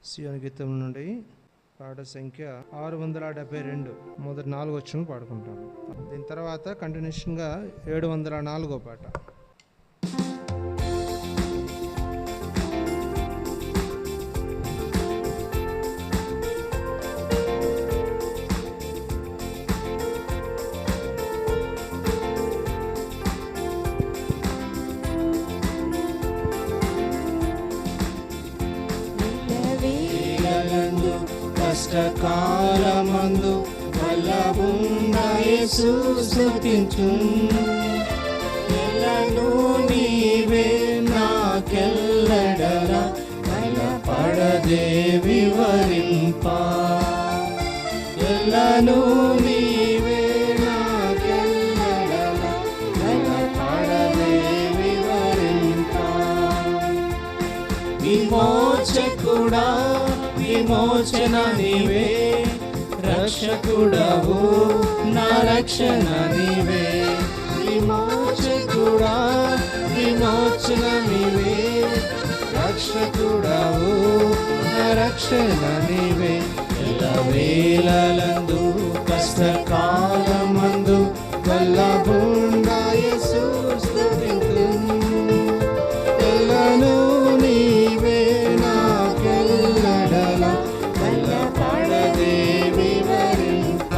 సియోను గీతం నుండి పాట సంఖ్య 672, మొదటి 4 వచనం పాడుకుంటాను. దీని తర్వాత కంటిన్యూషన్గా 704 పాట. కష్టకాలమందు వల్లభున్న యేసు స్తుతించు, ఎల్లను నీవే నాకెల్లడలా బలపడదే వివరింప, ఎల్లను నీవే నాకెల్లడలా బలపడదే వివరింప. విమోచకుడా విమోచన నీవే, రక్షకుడవు నా రక్షణ నీవే. విమోచకుడా విమోచన నీవే, రక్షకుడవు నా రక్షణ నీవే. ఎల్లవేళలందు కష్టకాలమందు వల్లభున్న యేసు స్తుతింతు, ఎల్లను నీవే నాకెల్లడలా బలపడదే వివరింప,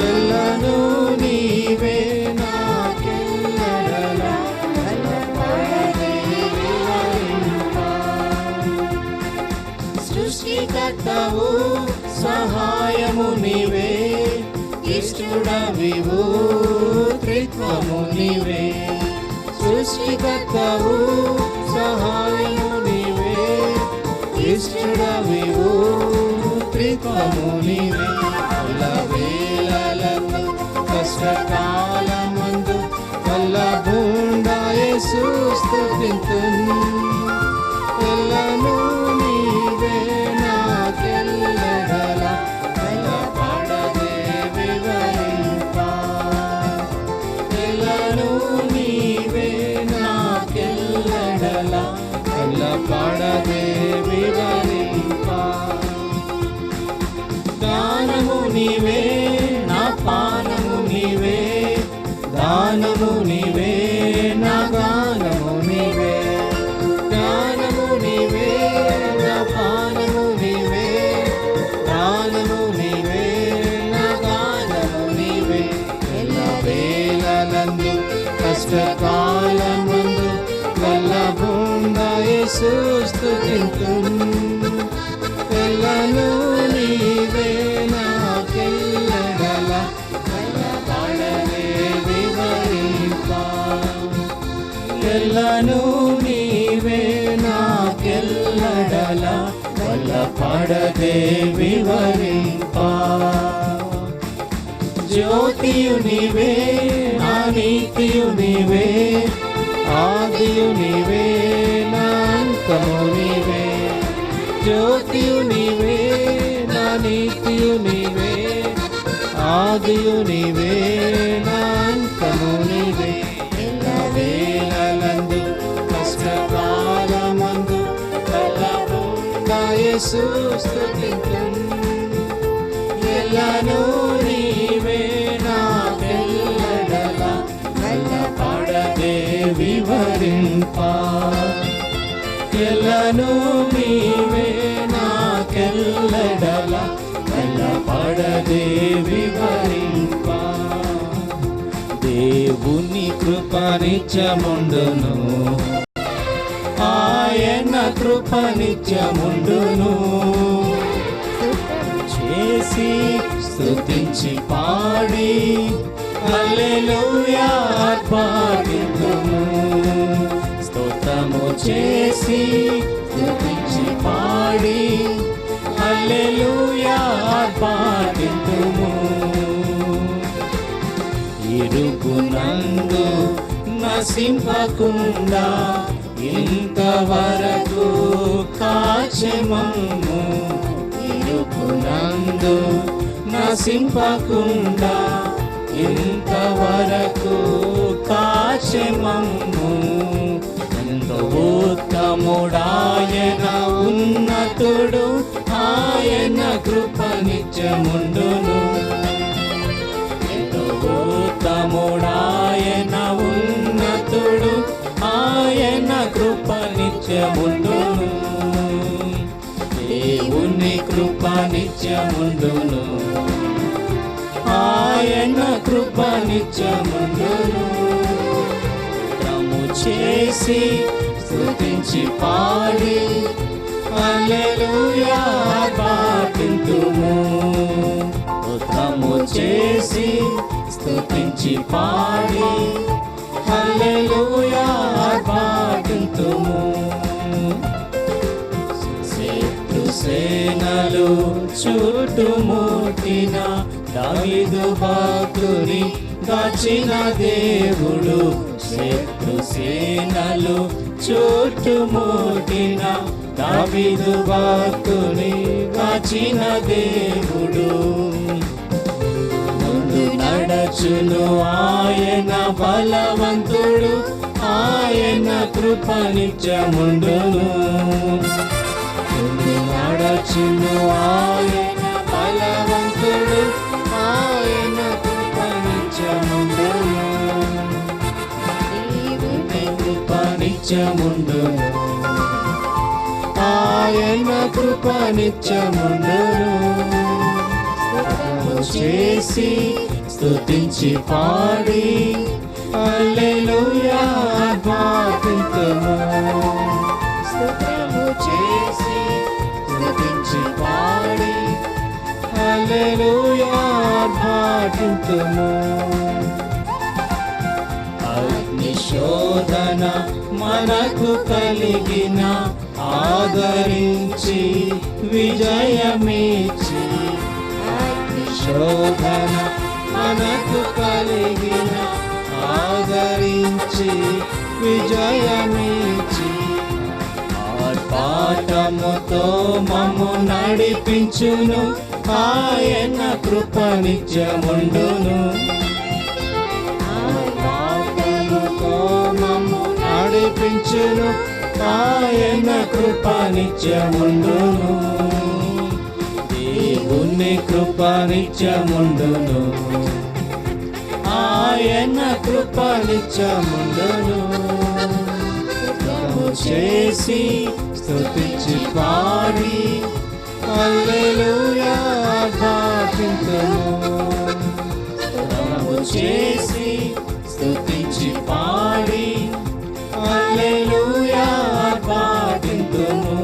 ఎల్లను నీవే నాకెల్లడలా బలపడదే వివరింప. సృష్టికర్తవు సహాయము నీవే, ఇష్టుడవివు త్రిత్వము నీవే. సృష్టికర్తవు సహాయము నీవే, ఇష్టుడవివు త్రిత్వము నీవే. ఎల్లవేళలందు కష్టకాలమందు వల్లభున్న యేసు స్తుతింతు, ఎల్లను నీవే నాకెల్లడలా బలపడదే వివరింప, ఎల్లను నీవే నాకెల్లడలా బలపడదే వివరింప. దానము నీవే నా పానము నీవే, దానము నీవే నా గానము నీవే. దానము నీవే నా పానము నీవే, దానము నీవే నా గానము నీవే. ఎల్లవేళలందు కష్టకాలమందు వల్లభున్న యేసు స్తుతింతు, ఎల్లను నీవే నాకెల్లడలా బలపడదే వివరింప, ఎల్లను నీవే నాకెల్లడలా బలపడదే వివరింప. జ్యోతియు నీవే నా నీతియు నీవే, ఆదియు నీవే నా అంతము నీవే. జ్యోతియు నీవే నా నీతియు నీవే, ఆదియు నీవే నా అంతము నీవే. ఎల్లవేళలందు కష్టకాలమందు వల్లభున్న యేసు స్తుతింతు, ఎల్లను నీవే నాకెల్లడలా బలపడదే వివరింప, ఎల్లను నీవే నాకెల్లడలా బలపడదే వివరింప. దేవుని కృప నిత్యముండును, ఆయన కృప నిత్యముండును. చేసి స్తుతించి పాడి హల్లెలూయా పాడుతుము, స్తోత్రము చేసి స్తుతించి పాడి హల్లెలూయా పాడుతుము. ఇరుకునందు నశింపకుండా ఇంతవరకు కాచెమమ్ము, ఇరుకునందు నశింపకుండా ఇంతవరకు కాచెమమ్ము. ఎంతో ఉత్తముడాయన ఉన్న ఉన్నతుడు, ఆయన కృప నిత్యముండును. ఉత్తముడాయన ఉన్నతుడు, ఆయన కృప నిత్యముండును. దేవుని కృప నిత్యముండును, ఆయన కృప నిత్యముండును. స్తోత్రము చేసి స్తుతించి పాడి హల్లెలూయా పాడుతుము. స్తోత్రము చేసి స్తుతించి పాడి హల్లెలూయా పాడుతుము. శత్రు సేనలు చుట్టుముట్టిన దావీదు భక్తుని కాచిన దేవుడు, శత్రు సేనలు చుట్టుముట్టిన దావీదు భక్తుని కాచిన దేవుడు. ముందు నడచును ఆయన బలవంతుడు, ఆయన కృప నిత్యముండును. ముందు నడచును ఆయన బలవంతుడు, ఆయన కృప నిత్యముండును. దేవుని కృప నిత్యముండును, ఆయన కృప నిత్యముండును. స్తోత్రము చేసి స్తుతించి పాడి హల్లెలూయా పాడుతుము. స్తోత్రము చేసి స్తుతించి పాడి హల్లెలూయా పాడుతుము. అగ్నిశోధన మనకు కలిగిన ఆదరించి విజయమిచ్చి, అగ్నిశోధన మనకు కలిగిన ఆదరించి విజయమిచ్చి, ఆర్పాటముతో మమ్ము నడిపించును, ఆయన కృప నిత్యముండును. ఆర్పాటముతో మమ్ము నడిపించును, ఆయన కృప నిత్యముండును. దేవుని కృప నిత్యముండును, ఆయన కృప నిత్యముండును. స్తోత్రము చేసి స్తుతించి పాడి హల్లెలూయా పాడుతుము. స్తోత్రము చేసి స్తుతించి పాడి హల్లెలూయా పాడుతుము.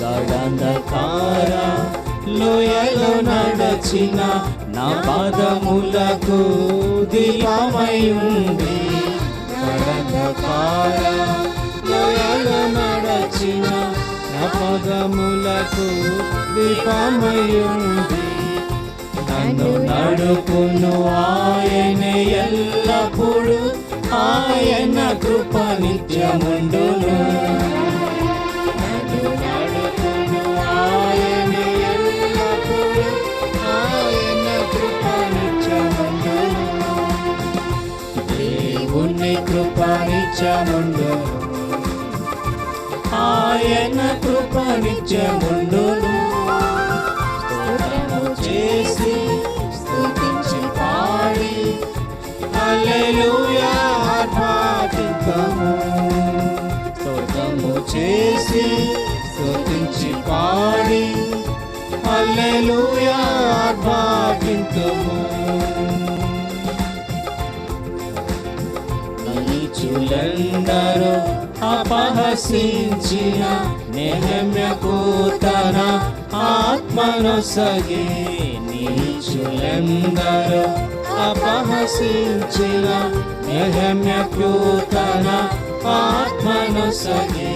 గాఢాంధకార లోయలో నడచిన నా పాదములకు దీపమయుండి, గాఢాంధకార లోయలో నడచిన నా పాదములకు దీపమయుండి, నన్ను నడుపును ఆయన ఎల్లప్పుడు, ఆయన కృప నిత్యముండును. నన్ను నడుపును ఆయన ఎల్లప్పుడు, ఆయన కృప నిత్యముండును. దేవుని కృప నిత్యముండును, ఆయన కృప నిత్యముండును. స్తోత్రము చేసి స్తుతించి పాడి హల్లెలూయా పాడుతుము. స్తోత్రము చేసి స్తుతించి పాడి హల్లెలూయా పాడుతుము. నీచులందరూ అపహసించిన నెహెమ్యకు తన ఆత్మనొసగి, నీచులందరూ అపహసించిన నెహెమ్యకు తన ఆత్మనొసగి,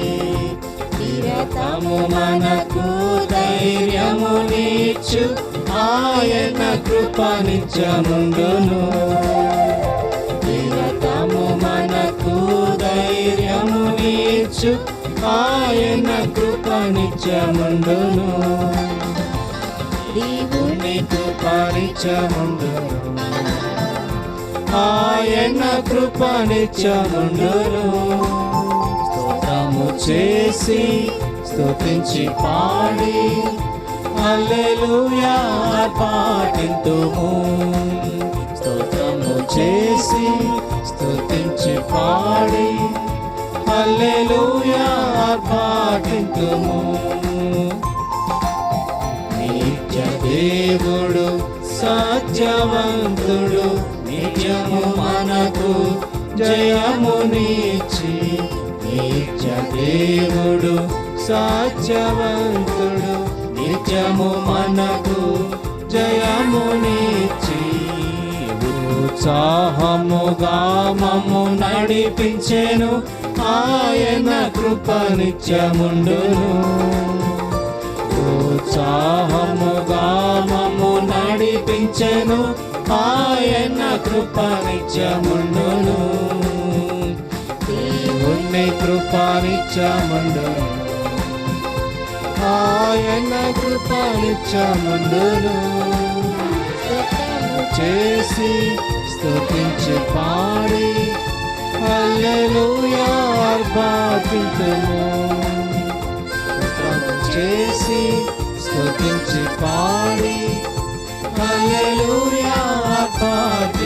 నిరతము మనకు ధైర్యమునిచ్చు, ఆయన కృప నిత్యముండును. నిరతము మనకు ధైర్యమునిచ్చు, ఆయన కృప నిత్యముండును. దేవుని కృప నిత్యముండును, ఆయన కృప నిత్యముండును. స్తోత్రము చేసి స్తుతించి పాడి హల్లెలూయా పాటింతుము. స్తోత్రము చేసి స్తుతించి పాడి హల్లెలూయా పాటింతుము. నిత్య దేవుడు సత్యవంతుడు నిత్యము మనకు జయమునిచ్చి. నిత్య దేవుడు సత్యవంతుడు నిత్యము మనకు జయమునిచ్చి. ఉత్సాహముగా మమ్ము నడిపించెను ఆయన కృప నిత్యముండును. ఉత్సాహముగా మమ్ము నడిపించెను ఆయన కృప నిత్యముండును. దేవుని కృప నిత్యముండును. ఆయన కృప నిత్యముండును. చేసి స్తుతించి పాడి హల్లెలూయా పాటింతుము. చేసి స్తుతించి పాడి హల్లెలూయా పాటి